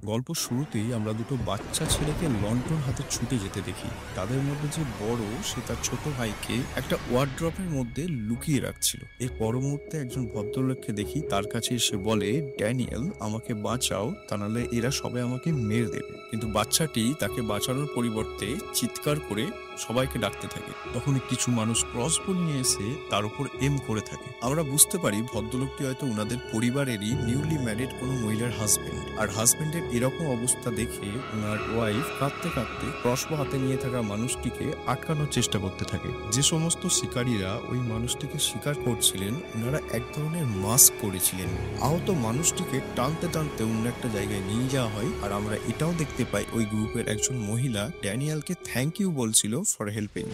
গল্প শুরুতেই আমরা দুটো বাচ্চা ছেলেকে লন্ঠন হাতে ছুটে যেতে দেখি। তাদের মধ্যে যে বড়, সে তার ছোট ভাইকে একটা ওয়ার্ড্রপের মধ্যে লুকিয়ে রাখছিল। এর পর মুহূর্তে একজন ভদ্রলোককে দেখি, তার কাছে এসে বলে, ড্যানিয়েল, আমাকে বাঁচাও, তা নাহলে এরা সবাই আমাকে মেরে দেবে। কিন্তু বাচ্চাটি তাকে বাঁচানোর পরিবর্তে চিৎকার করে সবাইকে ডাকতে থাকে। তখনই কিছু মানুষ ক্রসবোল নিয়ে এসে তার উপর এম করে থাকে। আমরা বুঝতে পারি ভদ্রলোকটি হয়তো ওনাদের পরিবারেরই নিউলি ম্যারিড কোনো মহিলার হাজবেন্ড। আর হাজবেন্ডের এরকম অবস্থা দেখে ওনার ওয়াইফ কাঁদতে কাঁদতে ক্রসবো হাতে নিয়ে থাকা মানুষটিকে আটকানোর চেষ্টা করতে থাকে। যে সমস্ত শিকারীরা ওই মানুষটিকে শিকার করছিলেন, ওনারা এক ধরনের মাস্ক পরেছিলেন। আহত মানুষটিকে টানতে টানতে অন্য একটা জায়গায় নিয়ে যাওয়া হয়। আর আমরা এটাও দেখতে পাই ওই গ্রুপের একজন মহিলা ড্যানিয়েলকে থ্যাংক ইউ বলছিল ফর হেল্পিং।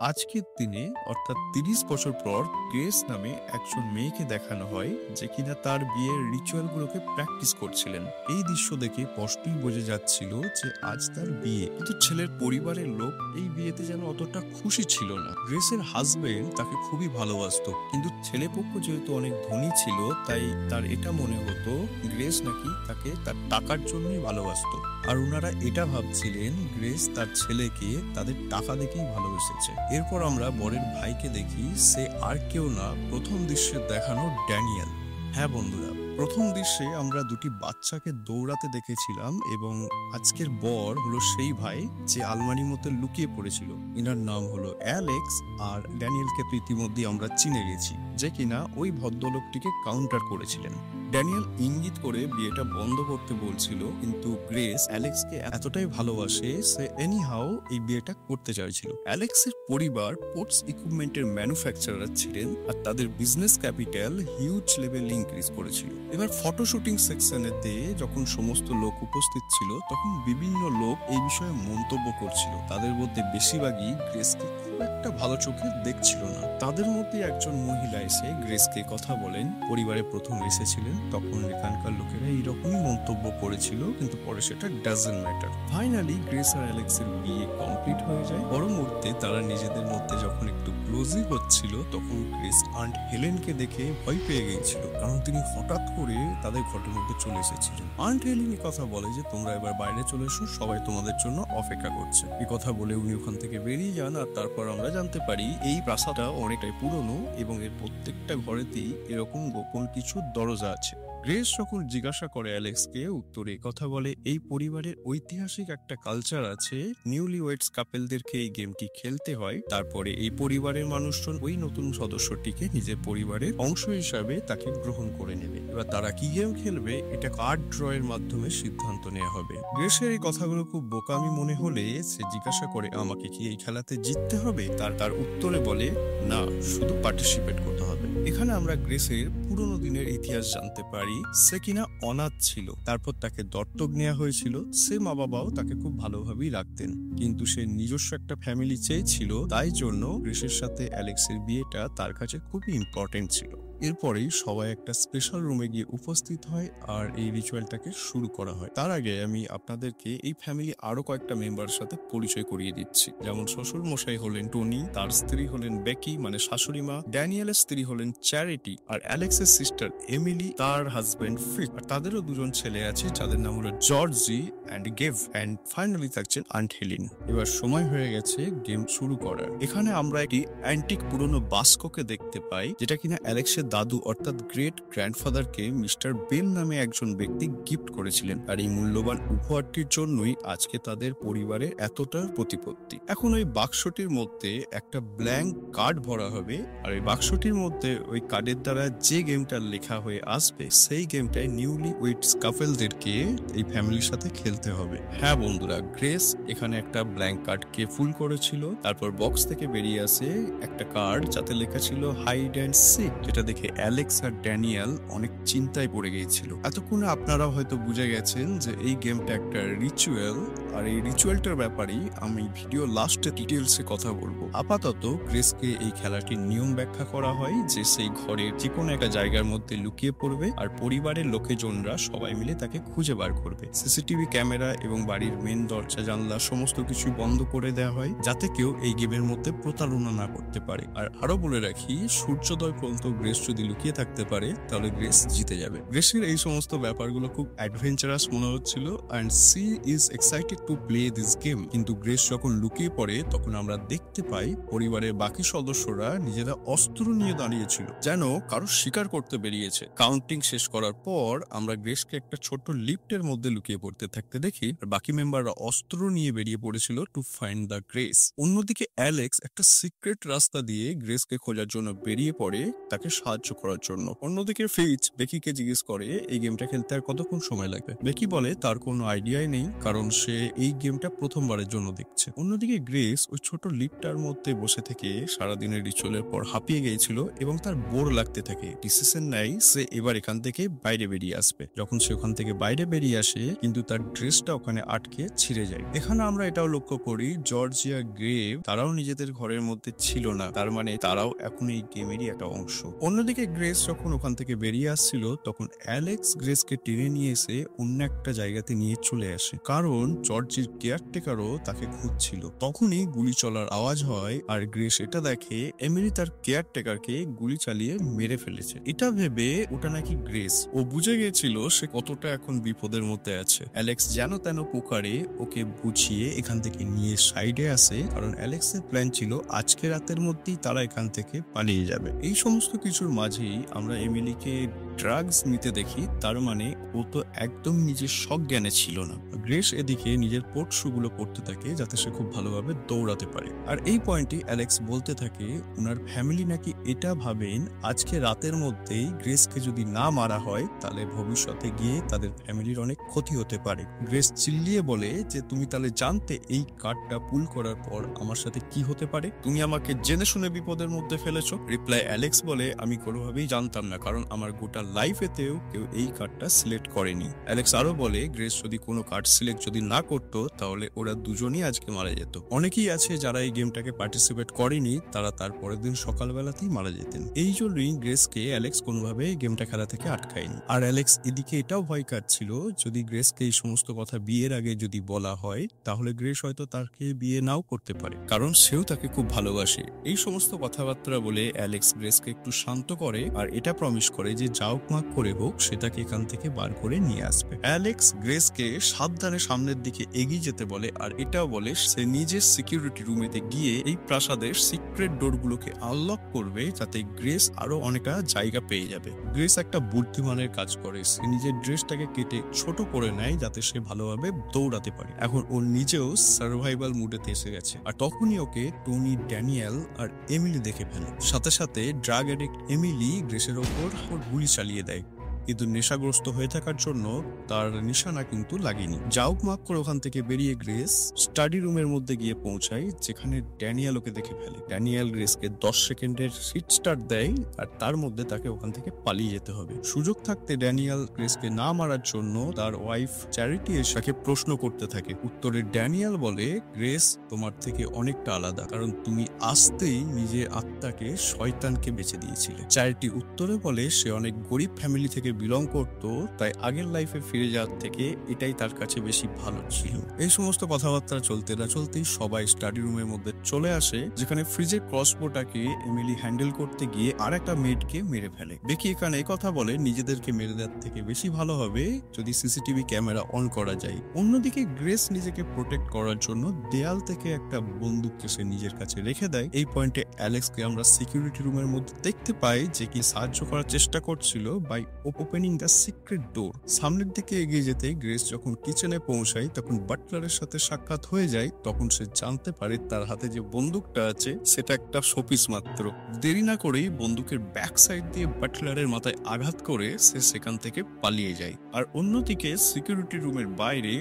আজকের দিনে অর্থাৎ ৩০ বছর পর গ্রেস নামে একজন মেয়েকে দেখানো হয়, যে কিনা তার বিয়ের রিচুয়ালগুলোকে প্র্যাকটিস করছিলেন। এই দৃশ্য দেখে স্পষ্টই বোঝা যাচ্ছিল যে আজ তার বিয়ে, কিন্তু ছেলের পরিবারের লোক এই বিয়েতে যেন অতটা খুশি ছিল না। গ্রেসের হাজবেন্ড তাকে খুবই ভালোবাসতো, কিন্তু ছেলেপক্ষ যেহেতু অনেক ধনী ছিল, তাই তার এটা মনে হতো গ্রেস নাকি তাকে তার টাকার জন্যই ভালোবাসতো। আর ওনারা এটা ভাবছিলেন গ্রেস তার ছেলেকে তাদের টাকা দেখেই ভালোবেসেছে। এরপর আমরা বরের ভাইকে দেখি, সে আর কেউ না, প্রথম দৃশ্যে দেখানো ড্যানিয়েল। হ্যাঁ বন্ধুরা, প্রথম দৃশ্যে আমরা দুটি বাচ্চাকে দৌড়াতে দেখেছিলাম, এবং আজকের বর হলো সেই ভাই যে আলমারির মধ্যে লুকিয়ে পড়েছিল। এনার নাম হলো অ্যালেক্স। আর ড্যানিয়েলকে তো ইতিমধ্যেই আমরা চিনে গেছি, যে কিনা ওই ভদ্রলোকটিকে কাউন্টার করেছিলেন। ড্যানিয়েল ইঙ্গিত করে বিয়েটা বন্ধ করতে বলছিল, কিন্তু গ্রেস অ্যালেক্সকে এতটাই ভালোবাসে, সে এনিহাও এই বিয়েটা করতে চাইছিল। অ্যালেক্সের পরিবার স্পোর্টস ইকুইপমেন্টের ম্যানুফ্যাকচারার ছিলেন, আর তাদের business capital huge level increase করেছিল। এবার ফটো শুটিং সেকশনেতে যখন সমস্ত লোক উপস্থিত ছিল, তখন বিভিন্ন লোক এই বিষয়ে মন্তব্য করছিল। তাদের মধ্যে বেশিরভাগই গ্রেসকে খুব একটা ভালো চোখে দেখছিল না। তাদের মধ্যে একজন মহিলা এসে গ্রেসকে কথা বলেন, পরিবারে প্রথম এসেছিলেন তখন এখানকার লোকেরা এইরকমই মন্তব্য করেছিল, কিন্তু পরে সেটা ডাজন্ট ম্যাটার। ফাইনালি গ্রেস আর অ্যালেক্সের বিয়ে কমপ্লিট হয়ে যায়। পর মুহূর্তে তারা নিজেদের মধ্যে যখন একটু ক্লোজই হচ্ছিল, তখন গ্রেস আন্ট হেলেনকে দেখে ভয় পেয়ে গিয়েছিল, কারণ তিনি হঠাৎ করে তাদের ঘরের মধ্যে চলে এসেছিলেন। আন্ট হেলেন কথা বলে যে তোমরা এবার বাইরে চলে এসো, সবাই তোমাদের জন্য অপেক্ষা করছে। এই কথা বলে উনি ওখান থেকে বেরিয়ে যান। আর তারপর আমরা জানতে পারি এই প্রাসাদটা অনেকটাই পুরনো, এবং এর প্রত্যেকটা ঘরেতেই এরকম গোপন কিছু দরজা আছে। গ্রেস যখন জিজ্ঞাসা করে অ্যালেক্সকে, উত্তরে কথা বলে এই পরিবারের ঐতিহাসিক একটা কালচার আছে, নিউলি ওয়েডস কাপেলদেরকে এই গেমটি খেলতে হয়, তারপরে এই পরিবারের মানুষজন ওই নতুন সদস্যটিকে নিজের পরিবারের অংশ হিসাবে তাকে গ্রহণ করে নেবে। এবার তারা কি গেম খেলবে, এটা কার্ড ড্রয়ের মাধ্যমে সিদ্ধান্ত নেওয়া হবে। গ্রেসের এই কথাগুলো খুব বোকামি মনে হলে সে জিজ্ঞাসা করে, আমাকে কি এই খেলাতে জিততে হবে? তার উত্তরে বলে, না, শুধু পার্টিসিপেট করতে হবে। এখানে আমরা গ্রেসের পুরোনো দিনের ইতিহাস জানতে পারি। সে কিনা অনাথ ছিল, তারপর তাকে দত্তক নেওয়া হয়েছিল। সে মা বাবাও তাকে খুব ভালোভাবেই রাখতেন, কিন্তু সে নিজস্ব একটা ফ্যামিলি চেয়েছিল, তাই জন্য গ্রেসের সাথে অ্যালেক্সের বিয়েটা তার কাছে খুবই ইম্পর্টেন্ট ছিল। এরপরেই সবাই একটা স্পেশাল রুমে গিয়ে উপস্থিত হয়, আর এই রিচুয়ালটাকে শুরু করা হয়। তার আগে আমি আপনাদেরকে এই ফ্যামিলি আরো কয়েকটা মেম্বারের সাথে পরিচয় করিয়ে দিচ্ছি। যেমন শ্বশুর মশাই হলেন টনি, তার স্ত্রী হলেন বেকি মানে শাশুড়ি মা, ড্যানিয়েলের স্ত্রী হলেন চ্যারিটি, আর অ্যালেক্সের সিস্টার এমিলি, তার হাজবেন্ড ফিক, আর তাদেরও দুজন ছেলে আছে যাদের নাম হলো Georgie and Gev, and finally থাকছেন আন্ট হেলিন। এবার সময় হয়ে গেছে গেম শুরু করার। এখানে আমরা একটি অ্যান্টিক পুরনো বাস্ককে দেখতে পাই, যেটা কিনা অ্যালেক্সের দাদু অর্থাৎ গ্রেট গ্র্যান্ডফাদারকে মিস্টার বেল নামে একজন ব্যক্তি গিফট করেছিলেন। আর এই মূল্যবান উপহারটির জন্যই আজকে তাদের পরিবারের এতটা প্রতিপত্তি। এখন ওই বাক্সটির মধ্যে একটা ব্ল্যাঙ্ক কার্ড ভরা হবে, আর এই বাক্সটির মধ্যে ওই কার্ডের দ্বারা যে গেমটা লেখা হয়ে আসবে, সেই গেমটাই নিউলি ওয়েডস কাপলদেরকে এই ফ্যামিলির সাথে খেলতে হবে। হ্যাঁ বন্ধুরা, গ্রেস এখানে একটা ব্ল্যাঙ্ক কার্ডকে ফুল করেছিল। তারপর বক্স থেকে বেরিয়ে আসে একটা কার্ড যাতে লেখা ছিল হাইড অ্যান্ড সিক, যেটা দেখে অ্যালেক্স আর ড্যানিয়েল অনেক চিন্তায় পড়ে গিয়েছিল। এতক্ষণে আপনারা হয়তো বুঝে গেছেন যে এই গেমটা একটা রিচুয়াল, আর এই রিচুয়ালটার ব্যাপারেই আমি ভিডিও লাস্টে ডিটেলসে কথা বলবো। আপাতত গ্রেসকে এই খেলাটির নিয়ম ব্যাখ্যা করা হয় যে সেই ঘরের যে কোনো একটা জায়গার মধ্যে লুকিয়ে পড়বে, আর পরিবারের লোকজনরা সবাই মিলে তাকে খুঁজে বার করবে। সিসিটিভি ক্যামেরা এবং বাড়ির মেন দরজা জানলা সমস্ত কিছু বন্ধ করে দেওয়া হয়, যাতে কেউ এই গেমের মধ্যে প্রতারণা না করতে পারে। আর আরো বলে রাখি, সূর্যোদয় পর্যন্ত গ্রেস যদি লুকিয়ে থাকতে পারে তাহলে গ্রেস জিতে যাবে। গ্রেসের এই সমস্ত ব্যাপারগুলো খুব অ্যাডভেঞ্চারাস মনে হচ্ছিল and she is excited to play this game. কিন্তু গ্রেস যখন লুকিয়ে পড়ে তখন আমরা দেখতে পাই পরিবারের বাকি সদস্যরা নিজেরা অস্ত্র নিয়ে দাঁড়িয়েছিল, যেন কারো শিকার করতে বেরিয়েছে। কাউন্টিং শেষ করার পর আমরা গ্রেসকে একটা ছোট্ট লিফটের মধ্যে লুকিয়ে পড়তে থাকতে দেখি, আর বাকি মেম্বাররা অস্ত্র নিয়ে বেরিয়ে পড়েছিল টু ফাইন্ড দ্য গ্রেস। অন্যদিকে অ্যালেক্স একটা সিক্রেট রাস্তা দিয়ে গ্রেসকে খোঁজার জন্য বেরিয়ে পড়ে তাকে সাহায্য করার জন্য। অন্যদিকে ফিচ বেকিকে জিজ্ঞেস করে এই গেমটা খেলতে আর কতক্ষণ সময় লাগবে। বেকি বলে তার কোনো আইডিয়াই নেই, কারণ সে এই গেমটা প্রথমবারের জন্য দেখছে। অন্যদিকে গ্রেস ওই ছোট লিফটার মধ্যে বসে থেকে সারাদিনের রিচুয়ালের পর হাঁপিয়ে গিয়েছিল এবং তার বোর লাগতে থাকে। ডিসিশন নেয় সে এবার এখান থেকে বাইরে বেরিয়ে আসবে। যখন সে ওখান থেকে বাইরে বেরিয়ে আসে কিন্তু তার ড্রেসটা ওখানে আটকে ছিঁড়ে যায়। এখানে আমরা এটাও লক্ষ্য করি জর্জিয়া গ্রেভ তারাও নিজেদের ঘরের মধ্যে ছিল না, তার মানে তারাও এখন এই গেমেরই একটা অংশ। অন্যদিকে গ্রেস যখন ওখান থেকে বেরিয়ে আসছিল তখন অ্যালেক্স গ্রেসকে টেনে নিয়ে এসে অন্য একটা জায়গাতে নিয়ে চলে আসে, কারণ জর্জির কেয়ারটেকারও তাকে খুঁজছিল। তখনই গুলি চলার আওয়াজ হয় আর গ্রেস এটা দেখে এমিলি তার কেয়ারটেকারকে গুলি চালিয়ে মেরে ফেলেছে। এটা ভেবে ওটা নাকি গ্রেস। ও বুঝে গেছিল সে কতটা এখন বিপদের মধ্যে আছে। অ্যালেক্স যেন তেন পুকারে ওকে বুঝিয়ে এখান থেকে নিয়ে সাইডে আসে, কারণ অ্যালেক্সের প্ল্যান ছিল আজকে রাতের মধ্যেই তারা এখান থেকে পালিয়ে যাবে। এই সমস্ত কিছুর মাঝেই আমরা এমিলিকে ড্রাগস নিতে দেখি, তার মানে ও তো একদম নিজের সজ্ঞানে ছিল না। গ্রেস এদিকে নিজের পোর্ট শুগুলো পড়তে থাকে যাতে সে খুব ভালোভাবে দৌড়াতে পারে। আর এই পয়েন্টে অ্যালেক্স বলতে থাকে ওনার ফ্যামিলি নাকি এটা ভাবেন আজকে রাতের মধ্যেই গ্রেসকে যদি না মারা হয় তাহলে ভবিষ্যতে গিয়ে তাদের ফ্যামিলির অনেক ক্ষতি হতে পারে। গ্রেস চিল্লিয়ে বলে যে তুমি তাহলে জানতে এই কার্ডটা পুল করার পর আমার সাথে কি হতে পারে? তুমি আমাকে জেনে শুনে বিপদের মধ্যে ফেলেছো। রিপ্লাই অ্যালেক্স বলে আমি কোনোভাবেই জানতাম না, কারণ আমার গোটা লাইফেতেও কেউ এই কার্ডটা সিলেক্ট করেনি। অ্যালেক্স আরো বলে গ্রেস যদি কোনো কার্ড সিলেক্ট যদি না করতো তাহলে ওরা দুজনই আজকে মারা যেত। অনেকেই আছে যারা এই গেমটাকে পার্টিসিপেট করেনি, তারা তার পরের দিন সকালবেলাতেই মারা যেতেন। এই জন্যই গ্রেসকে অ্যালেক্স কোনোভাবে গেমটা খেলা থেকে আটকায়নি। আর অ্যালেক্স এদিকে এটাও ভয় কাটছিল যদি গ্রেসকে এই সমস্ত কথা বিয়ের আগে যদি বলা হয় তাহলে গ্রেস হয়তো তাকে বিয়ে নাও করতে পারে, কারণ সেও তাকে খুব ভালোবাসে। এই সমস্ত কথাবার্তা বলে অ্যালেক্স গ্রেসকে একটু শান্ত করে আর এটা প্রমিস করে যে যাও মাক করে হোক সেটাকে এখান থেকে বার করে নিয়ে আসবে। অ্যালেক্স গ্রেসকে সাবধানে সামনের দিকে এগিয়ে যেতে বলে আর এটাও বলে সে নিজের সিকিউরিটি রুমেতে গিয়ে এই প্রাসাদের সিক্রেট ডোরগুলোকে আনলক করবে যাতে গ্রেস আরো অনেকটা জায়গা পেয়ে যাবে। গ্রেস একটা বুদ্ধিমানের কাজ করে, সে নিজের ড্রেসটাকে কেটে ছোট করে নেয় যাতে সে ভালোভাবে দৌড়াতে পারে। এখন ও নিজেও সার্ভাইভাল মুডেতে এসে গেছে। আর তখনই ওকে টনি, ড্যানিয়েল আর এমিলি দেখে ফেলে। সাথে সাথে ড্রাগ এডিক্ট এমিলি গ্রেসের ওপর গুলি চালিয়ে দেয়, কিন্তু নেশাগ্রস্ত হয়ে থাকার জন্য তার নিশানা কিন্তু লাগেনি। যাওক মাক করে ওখান থেকে বেরিয়ে গ্রেস স্টাডি রুমের মধ্যে গিয়ে পৌঁছায়, যেখানে ড্যানিয়েল ওকে দেখে ফেলে। ড্যানিয়েল গ্রেসকে 10 সেকেন্ডের হিট স্টার্ট দেয় আর তার মধ্যে তাকে ওখান থেকে পালিয়ে যেতে হবে। সুযোগ থাকতে ড্যানিয়েল গ্রেসকে না মারার জন্য তার ওয়াইফ চ্যারিটি এসে তাকে প্রশ্ন করতে থাকে। উত্তরে ড্যানিয়েল বলে গ্রেস তোমার থেকে অনেকটা আলাদা, কারণ তুমি আসতেই নিজের আত্মাকে শয়তানকে বেছে দিয়েছিলে। চ্যারিটি উত্তরে বলে সে অনেক গরিব ফ্যামিলি থেকে বিলং করতো, তাই আগের লাইফে ফিরে যাওয়ার থেকে এটাই তার কাছে বেশি ভালো ছিল। এই সমস্ত কথাবার্তা চলতে না চলতেই সবাই স্টাডি রুমের মধ্যে চলে আসে, যেখানে ফ্রিজের ক্রসবোটাকে এমিলি হ্যান্ডেল করতে গিয়ে আর একটা মেডকে মেরে ফেলে। বেকি এখানে এই কথা বলে নিজেদেরকে মেরে দেওয়ার থেকে বেশি ভালো হবে যদি সিসিটিভি ক্যামেরা অন করা যায়। অন্যদিকে গ্রেস নিজেকে প্রোটেক্ট করার জন্য দেয়াল থেকে একটা বন্দুককে সে নিজের কাছে রেখে দেয়। এই পয়েন্টে অ্যালেক্সকে আমরা সিকিউরিটি রুমের মধ্যে দেখতে পাই যে কি সাহায্য করার চেষ্টা করছিল বাই ওপেনিং দ্য সিক্রেট ডোর। সামনের দিকে এগিয়ে যেতে গ্রেস যখন কিচেনে পৌঁছায় তখন বাটলারের সাথে সাক্ষাৎ হয়ে যায়। তখন সে জানতে পারে তার হাতে যে বন্দুকটা আছে সেটা একটা শোপিস মাত্র। দেরি না করেই বন্দুকের ব্যাক সাইড দিয়ে বাটলারের মাথায় আঘাত করে সে সেখান থেকে পালিয়ে যায়। আর অন্যদিকে সিকিউরিটি রুমের বাইরে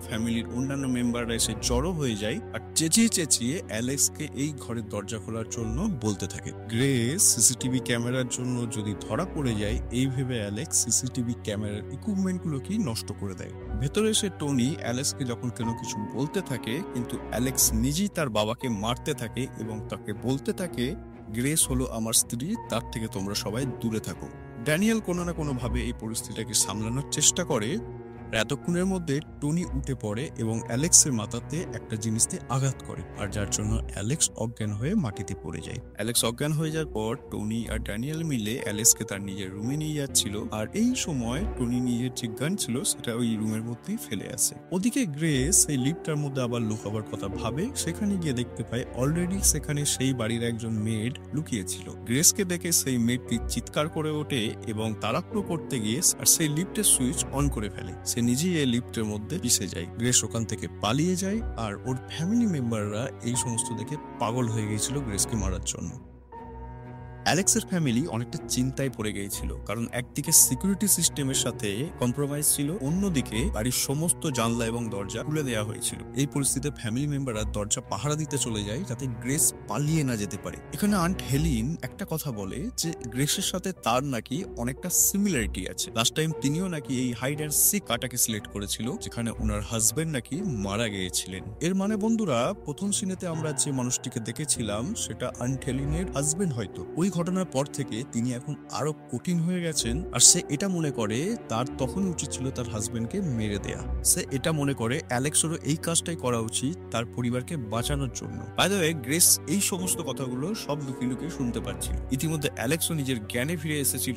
ফ্যামিলির অন্যান্য মেম্বাররা এসে জড়ো হয়ে যায় আর চেঁচিয়ে চেঁচিয়ে অ্যালেক্সকে এই ঘরের দরজা খোলার জন্য বলতে থাকে। গ্রেস সিসিটিভি ক্যামেরার জন্য যদি ধরা পড়ে যায় এই ভেবে অ্যালেক্স সিসিটিভি ক্যামেরার ইকুইপমেন্ট গুলোকেই নষ্ট করে দেয়। ভেতরে এসে টনি অ্যালেক্সকে যখন কেন কিছু বলতে থাকে, কিন্তু অ্যালেক্স নিজেই তার বাবাকে মারতে থাকে এবং তাকে বলতে থাকে গ্রেস হলো আমার স্ত্রী, তার থেকে তোমরা সবাই দূরে থাকো। ড্যানিয়েল কোনো না কোনো ভাবে এই পরিস্থিতিটাকে সামলানোর চেষ্টা করে। এতক্ষণের মধ্যে টনি উঠে পড়ে এবং অ্যালেক্সের মাথাতে একটা জিনিস দিয়ে আঘাত করে, আর যার জন্য অ্যালেক্স অজ্ঞান হয়ে মাটিতে পড়ে যায়। অ্যালেক্স অজ্ঞান হয়ে যাওয়ার পর টনি আর ড্যানিয়েল মিলে অ্যালেক্সকে তার নিজের রুমে নিয়ে যাচ্ছিল, আর এই সময় টনি নিজের যে গান ছিল সেটা ওই রুমের মধ্যেই ফেলে আসে। ওদিকে গ্রেস এই লিফটার মধ্যে আবার লুকাবার কথা ভাবে, সেখানে গিয়ে দেখতে পায় অলরেডি সেখানে সেই বাড়ির একজন মেড লুকিয়েছিল। গ্রেসকে দেখে সেই মেডটি চিৎকার করে ওঠে এবং তাড়াহুড়ো করতে গিয়ে আর সেই লিফটের সুইচ অন করে ফেলে। সে নিজেই এই লিফটের মধ্যে পিষে যায়। গ্রেস ওখান থেকে পালিয়ে যায়, আর ওর ফ্যামিলি মেম্বাররা এই সমস্ত দেখে পাগল হয়ে গিয়েছিল গ্রেসকে মারার জন্য। অ্যালেক্সের ফ্যামিলি অনেকটা চিন্তায় পড়ে গিয়েছিল, কারণ একদিকে সিকিউরিটি সিস্টেমের সাথে কম্প্রোমাইজ ছিল, অন্যদিকে বাড়ির সমস্ত জানলা এবং দরজা খুলে দেওয়া হয়েছিল। এই পরিস্থিতিতে ফ্যামিলি মেম্বাররা দরজা পাহারা দিতে চলে যায় যাতে গ্রেস পালিয়ে না যেতে পারে। এখানে আন্ট হেলিন একটা কথা বলে যে গ্রেসের সাথে তার নাকি অনেকটা সিমিলারিটি আছে। লাস্ট টাইম তিনিও নাকি এই হাইড অ্যান্ড সিক কাটাকে সিলেক্ট করেছিল, যেখানে ওনার হাজবেন্ড নাকি মারা গিয়েছিলেন। এর মানে বন্ধুরা, প্রথম সিনেতে আমরা যে মানুষটিকে দেখেছিলাম সেটা আন্ট হেলিনের হাজবেন্ড। হয়তো ওই ঘটনার পর থেকে তিনি এখন আরো কঠিন হয়ে গেছেন, আর সে এটা মনে করে তার তখন উচিত ছিল তার হাজবেন্ডকে মেরে দেয়া। সে এটা মনে করে অ্যালেক্সেরও এই কাজটাই করা উচিত তার পরিবারকে বাঁচানোর জন্য। বাই দ্য ওয়ে, গ্রেস এই সমস্ত কথাগুলো সব লুকিয়ে লুকিয়ে শুনতে পাচ্ছিল। ইতিমধ্যে অ্যালেক্সও নিজের জ্ঞানে ফিরে এসেছিল।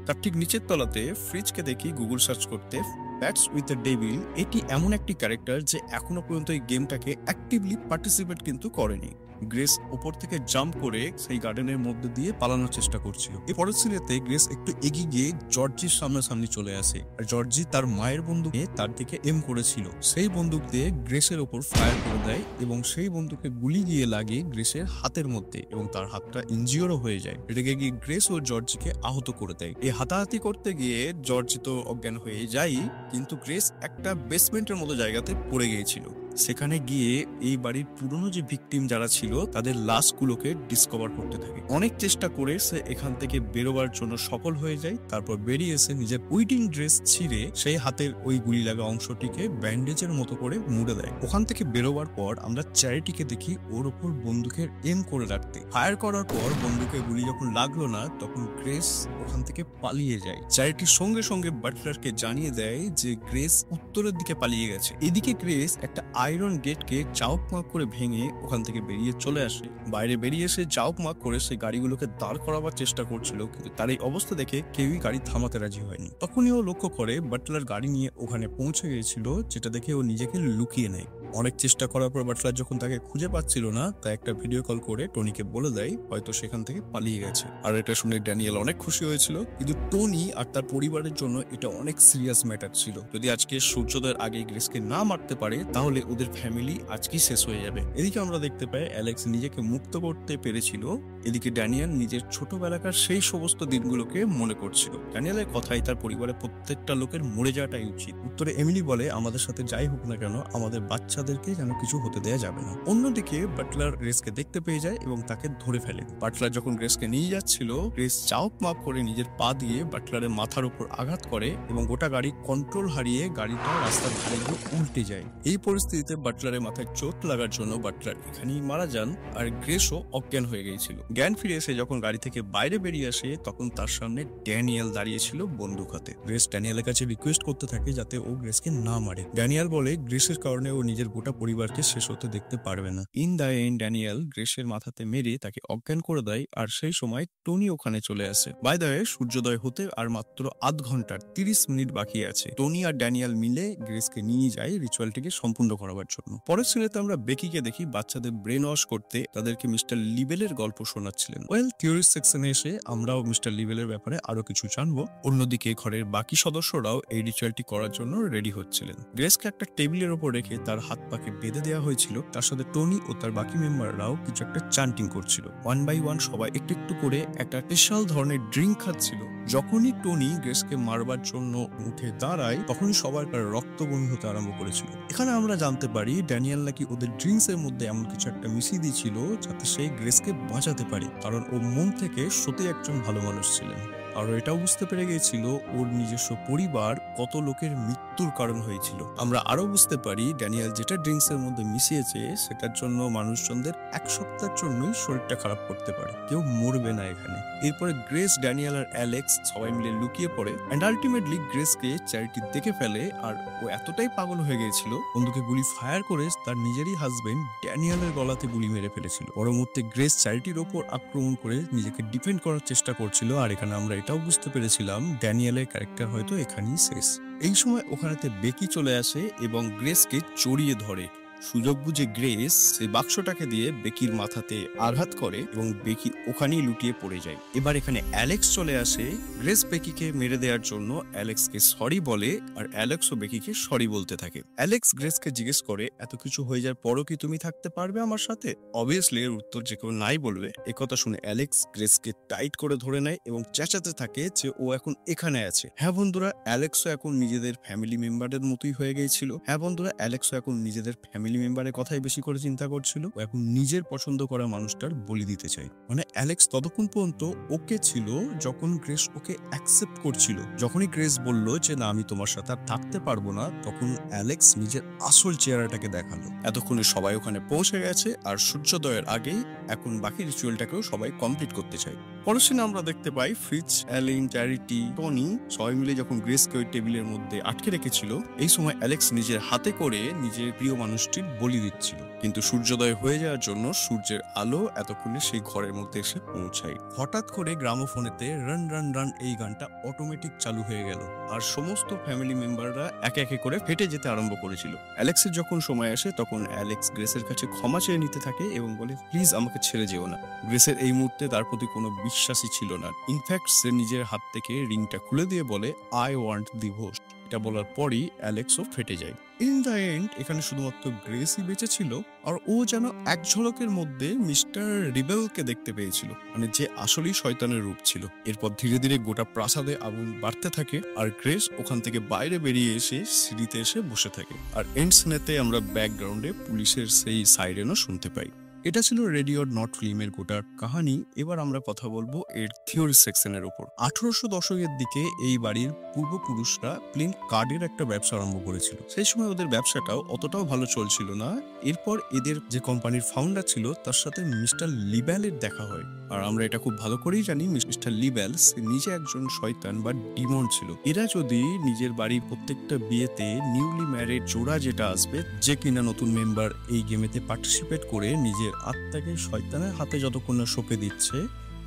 তার ঠিক নিচের তলাতে ফ্রিজকে দেখি গুগল সার্চ করতে ব্যাটস উইথ দ্য ডেভিল। এটি এমন একটি ক্যারেক্টার যে এখনো পর্যন্ত এই গেমটাকে অ্যাক্টিভলি পার্টিসিপেট কিন্তু করেনি। গ্রেস ওপর থেকে জাম্প করে সেই গার্ডেনের মধ্যে দিয়ে পালানোর চেষ্টা করছিল। এই পরের সিনেতে গ্রেস একটু এগিয়ে গিয়ে জর্জির সামনাসামনি চলে আসে, আর জর্জি তার মায়ের বন্দুকে তার দিকে এম করেছিল। সেই বন্দুক দিয়ে গ্রেসের ওপর ফায়ার করে দেয় এবং সেই বন্দুকে গুলি গিয়ে লাগে গ্রেসের হাতের মধ্যে এবং তার হাতটা ইনজিওরও হয়ে যায়। এটাকে গিয়ে গ্রেস ও জর্জিকে আহত করে দেয়। এই হাতাহাতি করতে গিয়ে জর্জি তো অজ্ঞান হয়ে যায়, কিন্তু গ্রেস একটা বেসমেন্টের মতো জায়গাতে পড়ে গিয়েছিল। সেখানে গিয়ে এই বাড়ির পুরনো যে ভিকটিম যারা ছিল তাদের লাশগুলোকে ডিসকভার করতে থাকে। অনেক চেষ্টা করে সে এখান থেকে বেরোবার জন্য সফল হয়ে যায়। তারপর বেরিয়ে এসে নিজের উইডিং ড্রেস ছিঁড়ে সেই হাতের ওই গুলি লাগা অংশটিকে ব্যান্ডেজের মতো করে মুড়ে দেয়। ওখান থেকে বেরোবার পর আমরা চ্যারিটিকে দেখি ওর ওপর বন্দুকের এম করে রাখতে। ফায়ার করার পর বন্দুকের গুলি যখন লাগলো না, তখন গ্রেস ওখান থেকে পালিয়ে যায়। চ্যারিটির সঙ্গে সঙ্গে বাটলারকে জানিয়ে দেয় যে গ্রেস উত্তরের দিকে পালিয়ে গেছে। এদিকে গ্রেস একটা আয়রন গেটকে চাউকমাক করে ভেঙে ওখান থেকে বেরিয়ে চলে আসে। বাইরে বেরিয়ে এসে চাউকমাক করে সেই গাড়িগুলোকে দাঁড় করাবার চেষ্টা করছিল, কিন্তু তার এই অবস্থা দেখে কেউই গাড়ি থামাতে রাজি হয়নি। তখনই ও লক্ষ্য করে বাটলার গাড়ি নিয়ে ওখানে পৌঁছে গিয়েছিল, যেটা দেখে ও নিজেকে লুকিয়ে নেয়। অনেক চেষ্টা করার পর বাটলার যখন তাকে খুঁজে পাচ্ছিল না, তাই একটা ভিডিও কল করে টনিকে বলে দেয় হয়তো সেখান থেকে পালিয়ে গেছে। আর এটা শুনে ড্যানিয়েল অনেক খুশি হয়েছিল, কিন্তু টনি আর তার পরিবারের জন্য এটা অনেক সিরিয়াস ম্যাটার ছিল। যদি আজকে সূর্যোদয়ের আগে গ্রেসকে না মারতে পারে তাহলে ওদের ফ্যামিলি আজকেই শেষ হয়ে যাবে। এদিকে আমরা দেখতে পাই অ্যালেক্স নিজেকে মুক্ত করতে পেরেছিল, এদিকে ড্যানিয়েল নিজের ছোটবেলাকার সেই সমস্ত দিনগুলোকে মনে করছিল। ড্যানিয়েলের কথাই তার পরিবারের প্রত্যেকটা লোকের মরে যাওয়াটাই উচিত। উত্তরে এমিলি বলে আমাদের সাথে যাই হোক না কেন আমাদের বাচ্চাদেরকে যেন কিছু হতে দেয়া যাবে না। অন্যদিকে বাটলার গ্রেসকে দেখতে পেয়ে যায় এবং তাকে ধরে ফেলে। বাটলার যখন গ্রেসকে নিয়ে যাচ্ছিল, গ্রেস চাউক মাপ করে নিজের পা দিয়ে বাটলারের মাথার উপর আঘাত করে এবং গোটা গাড়ি কন্ট্রোল হারিয়ে গাড়িটা রাস্তার ধারে গিয়ে উল্টে যায়। এই পরিস্থিতিতে বাটলারের মাথায় চোট লাগার জন্য বাটলার এখানেই মারা যান, আর গ্রেসও অজ্ঞান হয়ে গিয়েছিল। জ্ঞান ফিরে এসে যখন গাড়ি থেকে বাইরে বেরিয়ে আসে, তখন তার সামনে ড্যানিয়েল দাঁড়িয়েছিল বন্দুক হাতে। গ্রেস ড্যানিয়েলের কাছে রিকোয়েস্ট করতে থাকে যাতে ও গ্রেসকে না মারে। ড্যানিয়েল বলে গ্রেসের কারণে ও নিজের গোটা পরিবারকে শেষ হতে দেখতে পারবে না। ইন দ্য এন্ড ড্যানিয়েল গ্রেসের মাথাতে মেরে তাকে অজ্ঞান করে দেয়, আর সেই সময় টনি ওখানে চলে আসে। বাই দ্য ওয়ে, সূর্যোদয় হতে আর মাত্র আধ ঘন্টার 30 মিনিট বাকি আছে। টনি আর ড্যানিয়েল মিলে গ্রেসকে নিয়ে যায় রিচুয়ালটিকে সম্পূর্ণ করাবার জন্য। পরের সিনেতে আমরা বেকিকে দেখি বাচ্চাদের ব্রেন ওয়াশ করতে তাদেরকে মিস্টার লিবেলের গল্প শোনাচ্ছিলেন। থিওরি সেকশনে এসে আমরাও মিস্টার লিবেলের ব্যাপারে আরো কিছু জানবো। অন্যদিকে ঘরের বাকি সদস্যরাও এই রিচুয়ালটি করার জন্য রেডি হচ্ছিলেন। গ্রেসকে একটা টেবিলের উপর রেখে তার হাত পাকে বেঁধে দেওয়া হয়েছিল। তার সাথে টনি ও তার বাকি মেম্বাররাও কিছু একটা চান্টিং করছিল। ওয়ান বাই ওয়ান সবাই একটু একটু করে একটা স্পেশাল ধরনের ড্রিঙ্ক খাচ্ছিল। যখনই টনি গ্রেসকে মারবার জন্য উঠে দাঁড়ায়, তখনই সবার রক্ত বমি হতে আরম্ভ করেছিল। এখানে আমরা জানতে পারি ড্যানিয়েল নাকি ওদের ড্রিঙ্কস এর মধ্যে এমন কিছু একটা মিশিয়ে দিয়েছিল যাতে সেই গ্রেসকে বাঁচাতে পারে, কারণ ও মন থেকে সত্যি একজন ভালো মানুষ ছিলেন। আর এটাও বুঝতে পেরে গিয়েছিল ওর নিজস্ব পরিবার কত লোকের মৃত্যুর কারণ হয়েছিল। আমরা আরো বুঝতে পারি ড্যানিয়েল যেটা ড্রিঙ্কস এর মধ্যে মিশিয়েছে সেটার জন্য মানুষজনদের এক সপ্তাহের জন্যই শরীরটা খারাপ করতে পারে, কেউ মরবে না এখানে। এরপরে গ্রেস, ড্যানিয়েল আর অ্যালেক্স সবাই মিলে লুকিয়ে পড়ে এন্ড আলটিমেটলি গ্রেসকে চ্যারিটি দেখে ফেলে। আর ও এতটাই পাগল হয়ে গিয়েছিল বন্ধুকে গুলি ফায়ার করে তার নিজেরই হাজবেন্ড ড্যানিয়েলের গলাতে গুলি মেরে ফেলেছিল। পরবর্তী গ্রেস চ্যারিটির ওপর আক্রমণ করে নিজেকে ডিফেন্ড করার চেষ্টা করছিল। আর এখানে আমরা এটাও বুঝতে পেরেছিলাম ড্যানিয়েলের ক্যারেক্টার হয়তো এখানেই শেষ। এই সময় ওখানেতে বেকি চলে আসে এবং গ্রেসকে জড়িয়ে ধরে। সুযোগ বুঝে গ্রেস সেই বাক্সটাকে দিয়ে বেকির মাথাতে আঘাত করে এবং বেকি ওখানেই লুটিয়ে পড়ে যায়। এবার এখানে অ্যালেক্স চলে আসে গ্রেস বেকিকে মেরে দেওয়ার জন্য। অ্যালেক্সকে সরি বলে আর অ্যালেক্সও বেকিকে সরি বলতে থাকে। অ্যালেক্স গ্রেসকে জিজ্ঞেস করে এত কিছু হয়ে যাওয়ার পরও কি তুমি থাকতে পারবে আমার সাথে? অবভিয়াসলি এর উত্তর যে কেউ নাই বলবে। একথা শুনে অ্যালেক্স গ্রেসকে টাইট করে ধরে নেয় এবং চেঁচাতে থাকে যে ও এখন এখানে আছে। হ্যাঁ বন্ধুরা, অ্যালেক্সও এখন নিজেদের ফ্যামিলি মেম্বারের মতোই হয়ে গিয়েছিল। হ্যাঁ বন্ধুরা, অ্যালেক্সও এখন নিজেদের ফ্যামিলি মেম্বারের কথাই বেশি করে চিন্তা করছিল। ও এখন নিজের পছন্দ করা মানুষটার বলি দিতে চায়। মানে অ্যালেক্স ততক্ষণ পর্যন্ত ওকে ছিল যখন গ্রেস ওকে অ্যাকসেপ্ট করছিল। যখনই গ্রেস বলল যে না আমি তোমার সাথে আর থাকতে পারবো না, তখন অ্যালেক্স নিজের আসল চেহারাটাকে দেখালো। এতক্ষণে সবাই ওখানে পৌঁছে গেছে আর সূর্যোদয়ের আগেই এখন বাকি রিচুয়ালটাকেও সবাই কমপ্লিট করতে চায়। পরের সিনে আমরা দেখতে পাই ফ্রিজ, অ্যালিন, চ্যারিটি, টনি সবাই মিলে যখন গ্রেসকে ওই টেবিলের মধ্যে আটকে রেখেছিল, এই সময় অ্যালেক্স নিজের হাতে করে নিজের প্রিয় মানুষটির বলি দিচ্ছিল। কিন্তু সূর্যোদয় হয়ে যাওয়ার জন্য সূর্যের আলো এতক্ষণে সেই ঘরের মধ্যে এসে পৌঁছায়। হঠাৎ করে গ্রামোফোনেতে রান রান রান এই গানটা অটোমেটিক চালু হয়ে গেল আর সমস্ত ফ্যামিলি মেম্বাররা একে একে করে ফেটে যেতে আরম্ভ করেছিল। অ্যালেক্সের যখন সময় আসে তখন অ্যালেক্স গ্রেসের কাছে ক্ষমা চেয়ে নিতে থাকে এবং বলে প্লিজ আমাকে ছেড়ে যেও না। গ্রেসের এই মুহূর্তে তার প্রতি কোনো বিশ্বাসই ছিল না। ইনফ্যাক্ট সে নিজের হাত থেকে রিংটা খুলে দিয়ে বলে আই ওয়ান্ট ডিভোর্স। এটা বলার পরই অ্যালেক্সও ফেটে যায়। ইন দ্য এন্ড এখানে শুধুমাত্র গ্রেসই বেঁচে ছিল আর ও যেন এক ঝলকের মধ্যে মিস্টার রিবেলকে দেখতে পেয়েছিল, মানে যে আসলেই শয়তানের রূপ ছিল। এরপর ধীরে ধীরে গোটা প্রাসাদে আগুন বাড়তে থাকে আর গ্রেস ওখান থেকে বাইরে বেরিয়ে এসে সিঁড়িতে এসে বসে থাকে। আর এন্ড সিনেতে আমরা ব্যাকগ্রাউন্ডে পুলিশের সেই সাইরেনও শুনতে পাই। এটা ছিল রেডি অর নট ফিল্মের গোটা কাহিনী। এবার আমরা কথা বলবো এর থিওরি সেকশনের উপর। 1800 দশকের দিকে এই বাড়ির পূর্বপুরুষরা প্লেন কার্ডের একটা ব্যবসা আরম্ভ করেছিল। সেই সময় ওদের ব্যবসাটাও অতটাও ভালো চলছিল না। এরপর এদের যে কোম্পানির ফাউন্ডার ছিল তার সাথে মিস্টার লিব্যালের দেখা হয়। আর আমরা এটা খুব ভালো করেই জানি মিস্টার লিব্যাল সে নিজে একজন শয়তান বা ডিমন ছিল। এরা যদি নিজের বাড়ির প্রত্যেকটা বিয়েতে নিউলি ম্যারিড জোড়া যেটা আসবে, যে কিনা নতুন মেম্বার এই গেমেতে পার্টিসিপেট করে নিজের আত্মাকে শয়তানের হাতে যতক্ষণ না সঁপে দিচ্ছে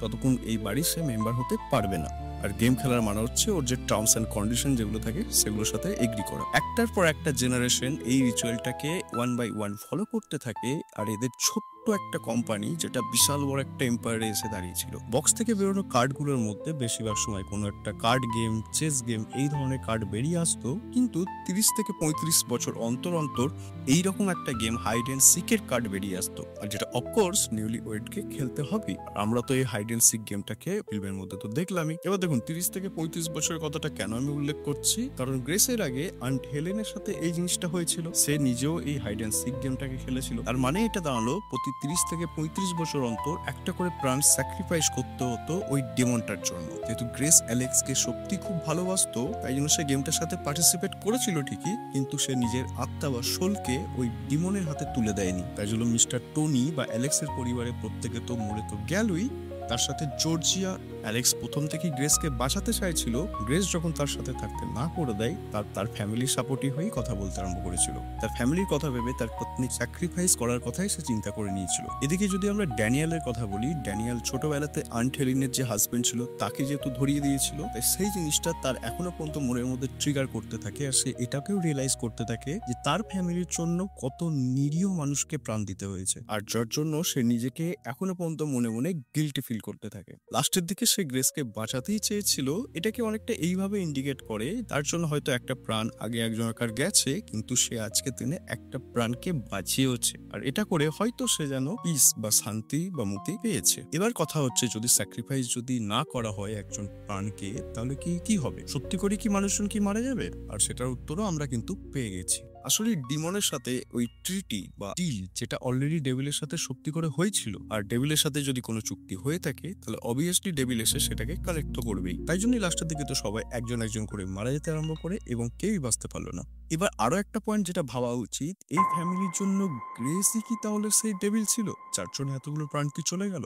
ততক্ষণ এই বাড়ি সে মেম্বার হতে পারবে না। আর গেম খেলার মানে হচ্ছে ওর যে টার্মস এন্ড কন্ডিশন যেগুলো থাকে সেগুলোর সাথে এগ্রি করা। একটার পর একটা জেনারেশন এই রিচুয়ালটাকে 1 by 1 ফলো করতে থাকে। আর এদের ছোট্ট একটা কোম্পানি যেটা বিশাল বড় একটা এম্পায়ারে এসে দাঁড়িয়েছিল। বক্স থেকে বেরোনো কার্ডগুলোর মধ্যে বেশিরভাগ সময় কোনো একটা কার্ড গেম, চেস গেম এই ধরনের কার্ড বেরিয়ে আসতো। কিন্তু 30 থেকে 35 বছর অন্তর অন্তর এইরকম একটা গেম হাইড এন্ড সিকের কার্ড বেরিয়ে আসতো, আর যেটা অফকোর্স নিউলি ওয়েডকে খেলতে হবে। আমরা তো এই হাইড এন্ড সিক গেমটাকে ফিল্মের মধ্যে তো দেখলামই। এবার দেখুন 30 থেকে 35 বছরের কথাটা কেন আমি উল্লেখ করছি, কারণ গ্রেসের আগে আন্ট হেলেনের সাথে এই জিনিসটা হয়েছিল। সে নিজেও এই হাইড এন্ড সিক গেমটাকে খেলেছিল। তার মানে এটা দাঁড়ালো প্রতি 30 থেকে 35 বছর অন্তর একটা করে প্রাণ স্যাক্রিফাইস করতে হতো ওই ডেমনটার জন্য। যেহেতু গ্রেস অ্যালেক্সকে সত্যি খুব ভালোবাসতো তাই জন্য সে গেমটার সাথে পার্টিসিপেট করেছিল ঠিকই, কিন্তু সে নিজের আত্মা বা সোলকে ওই ডিমনের হাতে তুলে দেয়নি। তাই জন্য মিস্টার টনি বা অ্যালেক্সের পরিবারের প্রত্যেকে তো মরে তো গেলই, তার সাথে জর্জিয়া। অ্যালেক্স প্রথম থেকেই গ্রেসকে বাঁচাতে চাইছিল। গ্রেস যখন তার সাথে থাকতে না করে দেয় তার ফ্যামিলির সাপোর্টই হয়েই কথা বলতে আরম্ভ করেছিল। তার ফ্যামিলির কথা ভেবে তার পত্নী স্যাক্রিফাইস করার কথাই সে চিন্তা করে নিয়েছিল। এদিকে যদি আমরা ড্যানিয়েলের কথা বলি, ড্যানিয়েল ছোটবেলাতে আন্ট হেলেনের যে হাজবেন্ড ছিল তাকে যেহেতু ধরিয়ে দিয়েছিল, তাই সেই জিনিসটা তার এখনো পর্যন্ত মনের মধ্যে ট্রিগার করতে থাকে। আর সে এটাকেও রিয়েলাইজ করতে থাকে যে তার ফ্যামিলির জন্য কত নিরীহ মানুষকে প্রাণ দিতে হয়েছে, আর যার জন্য সে নিজেকে এখনো পর্যন্ত মনে মনে গিল্টি ফিল করতে থাকে। লাস্টের দিকে সে গ্রেসকে বাঁচাতেই চেয়েছিল। এটাকে অনেকটা এইভাবে ইন্ডিকেট করে তার জন্য হয়তো একটা প্রাণ আগে একজনকার গেছে, কিন্তু সে আজকে দিনে একটা প্রাণকে বাঁচিয়েছে। আর এটা করে হয়তো সে যেন পিস বা শান্তি বা মুক্তি পেয়েছে। এবার কথা হচ্ছে যদি স্যাক্রিফাইস যদি না করা হয় একজন প্রাণকে, তাহলে কি হবে? সত্যি করে কি মানুষজন কি মারা যাবে? আর সেটার উত্তরও আমরা কিন্তু পেয়ে গেছি। আসলে ডিমনের সাথে ওই ট্রিটি বা ডিল যেটা অলরেডি ডেভিলের সাথে সত্যি করে হয়েছিল, আর ডেভিলের সাথে যদি কোনো চুক্তি হয়ে থাকে তাহলে অবভিয়াসলি ডেভিল এসে সেটাকে কালেক্ট তো করবেই। তাই জন্যই লাস্টের দিকে তো সবাই একজন একজন করে মারা যেতে আরম্ভ করে এবং কেউই বাঁচতে পারলো না। এবার আরো একটা পয়েন্ট যেটা ভাবা উচিত, এই ফ্যামিলির জন্য গ্রেসই কি তাহলে সেই ডেভিল ছিল যার জন্য এতগুলো প্রাণ কি চলে গেল?